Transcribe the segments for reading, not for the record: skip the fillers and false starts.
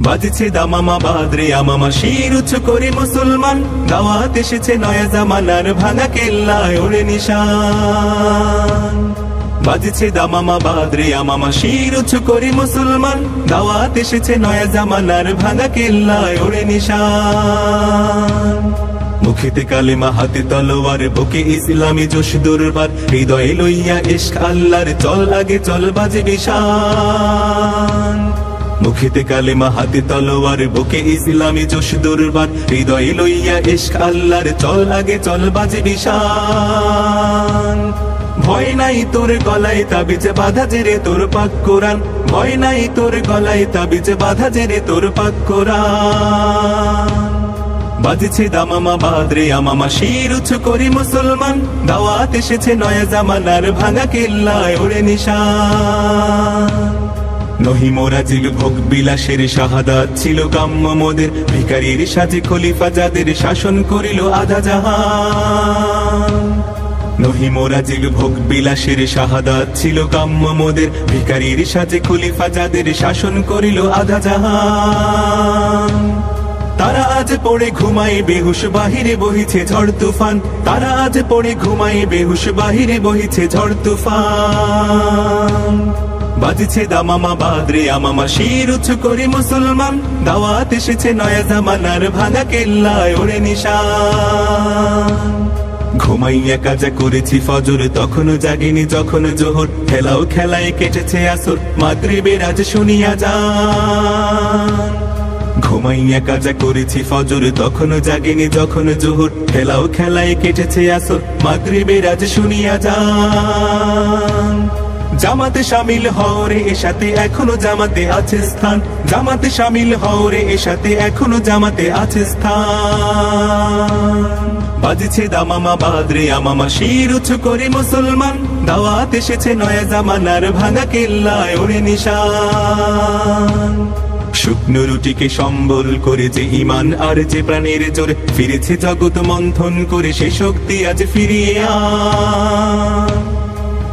বাজছে দামামা বাদরে আমামা শির উঁচু করে মুসলমান দাওয়াত এসেছে নয়া জামানার ভাঙা কেল্লায় ওড়ে নিশান বাজছে দামামা বাদরে আমামা শির উঁচু করে মুসলমান দাওয়াত এসেছে নয়া জামানার ভাঙা কেল্লায় ওড়ে নিশান মুখেতে কালেমা হাতে তলোয়ার বুকে ইসলামী জোশ দুর্বার হৃদয়ে লইয়া ইশক আল্লাহর চল আগে চল বাজে বিশান মুখেতে কালেমা হাতে তলোয়ার বুকে ইসলামী জোশ দুর্বার হৃদয়ে লইয়া ইশক আল্লাহর চল আগে চল বাজে বিশান ভয় নাই তোর গলায় তাবিজ বাঁধা জেরে তোর পাক কোরআন ভয় নাই তোর গলায় তাবিজ বাঁধা জেরে তোর পাক কোরআন বাজছে দামামা বাদরে আমামা শির উঁচু করে মুসলমান দাওয়াত এসেছে নয়া জামানার ভাঙা কেল্লায় ওড়ে নিশান নহি মোরা জিল ভোগ বিলাসের শাহাদাত ছিল কাম্য মোদের ভিখারির সাজে খলিফা যাদের শাসন করিল আধা জাহান নহি মোরা জিল ভোগ বিলাসের শাহাদাত ছিল কাম্য মোদের ভিখারির সাজে খলিফা যাদের শাসন করিল আধা জাহান তারা আজ পড়ে ঘুমায় বেহুশ বাহিরে বহিছে ঝড় তুফান তারা আজ পড়ে ঘুমায় বেহুশ বাহিরে বহিছে ঝড় তুফান বাজছে দামামা বাদরে আমামা শির উঁচু করে মুসলমান দাওয়াত এসেছে নয়া জামানার ভাঙা কেল্লায় ওড়ে নিশান ঘুমাইয়া কাজা করেছি ফজর তখনও জাগিনি যখন জোহর খেলাও খেলায় কেটেছে আসর মাগরিবের আজ শুনিয়া যান ঘুমাইয়া কাজা করেছি ফজর তখনও জাগিনি যখন জোহর খেলাও খেলায় কেটেছে আসর মাগরিবের আজ শুনিয়া যান জামাতে শামিল হওরে এ সাথে এখনো জামাতে আছে স্থান জামাতে শামিল হওরে এ সাথে এখনো জামাতে আছে স্থান বাজছে দামামা বাদরে আমামা শির উঁচু করে মুসলমান দাওয়াত এসেছে নয়া জামানার ভাঙা কেল্লায় ওড়ে নিশান শুকনো রুটিকে সম্বল করে যে ইমান আর যে প্রাণের জোর ফিরেছে জগৎ মন্থন করে সে শক্তি আজ ফিরিয়ে আন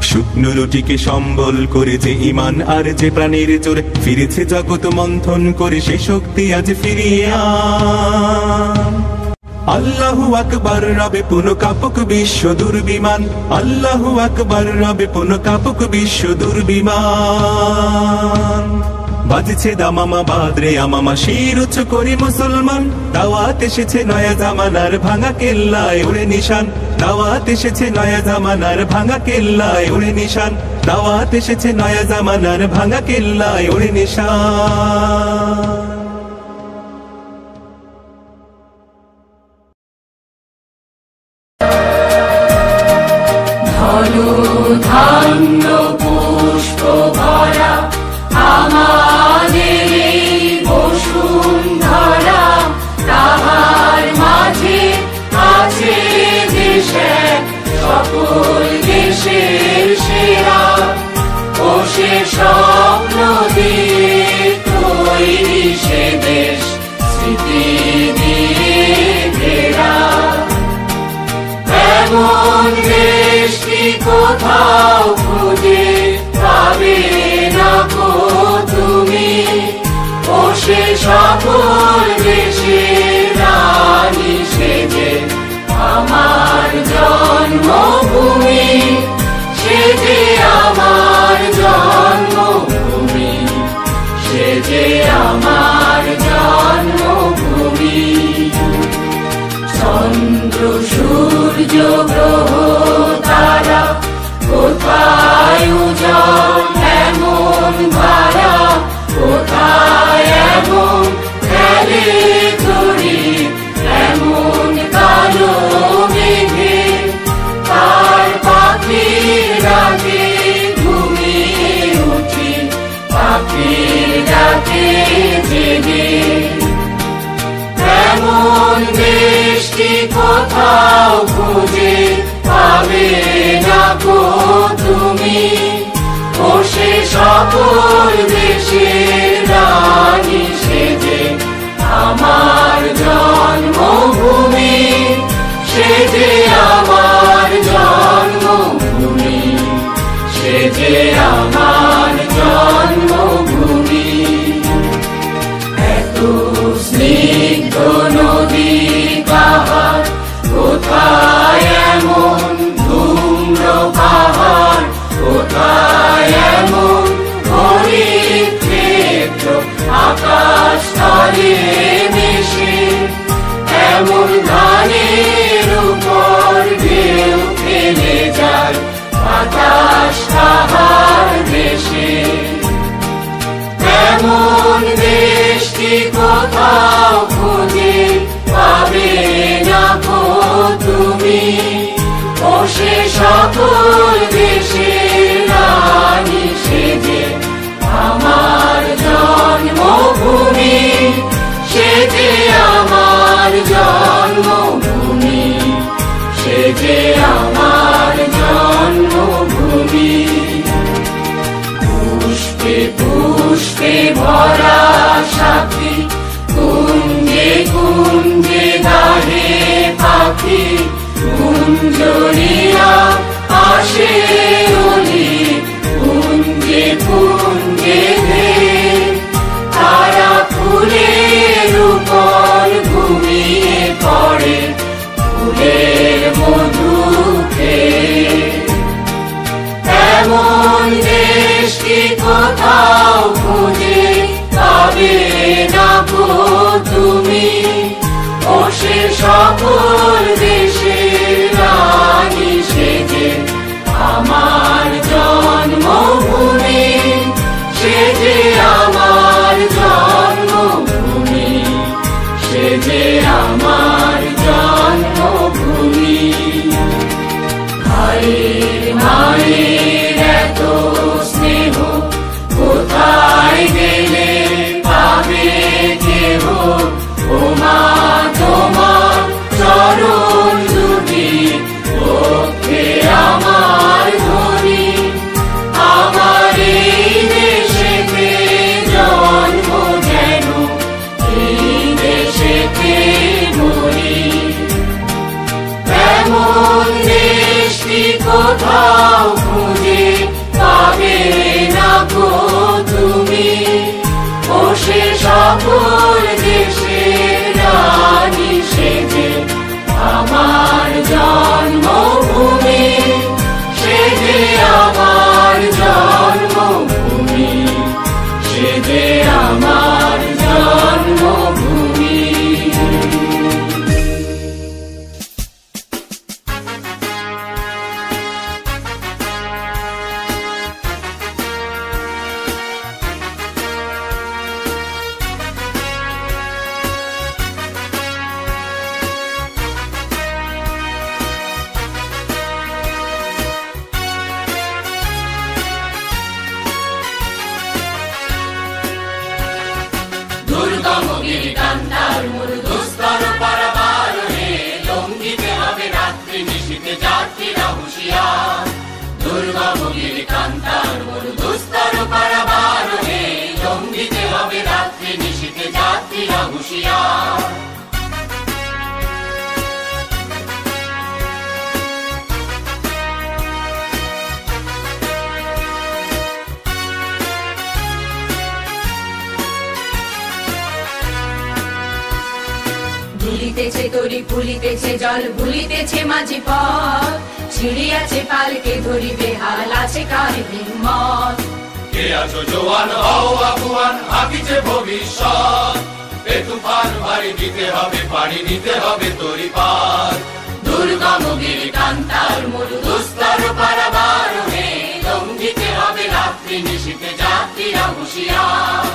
শুকনো রুটিকে সম্বল করে যে ইমান আর যে প্রাণের জোর ফিরেছে জগৎ মন্থন করে সে শক্তি আজ ফিরিয়ে আন আল্লাহু আকবার রবে পুনো কাপুক বিশ্ব দুর্বিমান আল্লাহু আকবার রবে পুনো কাপুক বিশ্ব দুর্বিমান বাজছে দামামা বাদরে আমামা শির উঁচু করে মুসলমান দাওয়াত এসেছে নয়া জামানার ভাঙা কেল্লায় ওড়ে নিশান দাওয়াত এসেছে নয়া জামানার ভাঙা কেল্লায় ওড়ে নিশান দাওয়াত এসেছে নয়া জামানার ভাঙা কেল্লায় ওড়ে নিশান ধন্য পুষ্প ভরা আমাদের বসুন্ধরা তাহার মাঝে আছে দেশে সকল দেশের সেরা ও সে স্বপ্ন দিয়ে তৈরি সে দেশ স্মৃতি দিয়ে ঘেরা এমন দেশটি কোথাও খুঁজে পাবে না কো তুমি ও সে সকল দেশের রানী সে যে আমার জন্মভূমি সে যে আমার জন্মভূমি সে যে আমার জন্মভূমি চন্দ্র সূর্য গ্রহ তারা কোথায় উজ্জ্বল এমন ধারা কোথায় এমন খেলে তরি এমন কালো মেঘে তার পাখির ডাকে ঘুমিয়ে উঠি পাখির ডাকে জেগে এমন দেশটি কোথাও খুঁজে পাবে না কো তুমি ও সে সকল দেশের রানী সে যে আমার জন্মভূমি সে যে আমার জন্মভূমি সে যে আমার জন্মভূমি এক পুষ্পে ভরা সাথী, কুঞ্জে কুঞ্জে গাহে পাখি, কুঞ্জরিয়া আসে অলি, কুঞ্জে কুঞ্জে ধে তারা ফুলের উপর ঘুমিয়ে পড়ে, ফুলের মধু খেয়ে। এমন দেশ কি কোথাও খুঁজে পাবে না গো তুমি, ও সে সকল দেশের রানী সেজে আমার জন্মভূমি, সেজে আমার জন্মভূমি, সেজে আমার জন্মভূমি। ভাইয়ের মায়ের এত স্নেহ কোথায় গেলে পাবে কেহ, ও মা তোমার চরণ দুটি পক্ষে আমার ধরি, আমার এই দেশেতে জন্ম যেন এই দেশেতে মরি। এমন দেশ কি কোথাও খুঁজে পাবে না গো তুমি, ও সে সকল দেশের রানী সেজে আমার জন্মভূমি, সেজে আমার জন্মভূমি, সেজে আমার জন্মভূমি। দুর্গম গিরিকান্তার মরু দুস্তর পারাবার হে, লঙ্ঘিতে হবে রাত্রি নিশীথে যাত্রীরা হুঁশিয়ার। দুর্গম গিরিকান্তার মরু দুস্তর পারাবার, লঙ্ঘিতে হবে রাত্রি নিশীথে যাত্রীরা হুঁশিয়ার। দুলিতেছে তরি ফুলিতেছে জল ভুলিতেছে মাঝি পথ, ছিড়িয়াছে পালকে ধরিবে হাল আছে কার হিম্মত। কে আছো জোয়ান হও আগুয়ান, আকিছে ভবিষ্যৎ, এ তুফান ভারী দিতে হবে পাড়ি দিতে হবে তরি পার। দুর্গম গিরিকান্তার মরু দুস্তর পারাবার হে, লঙ্ঘিতে হবে রাত্রি নিশীথে যাত্রীরা হুঁশিয়ার।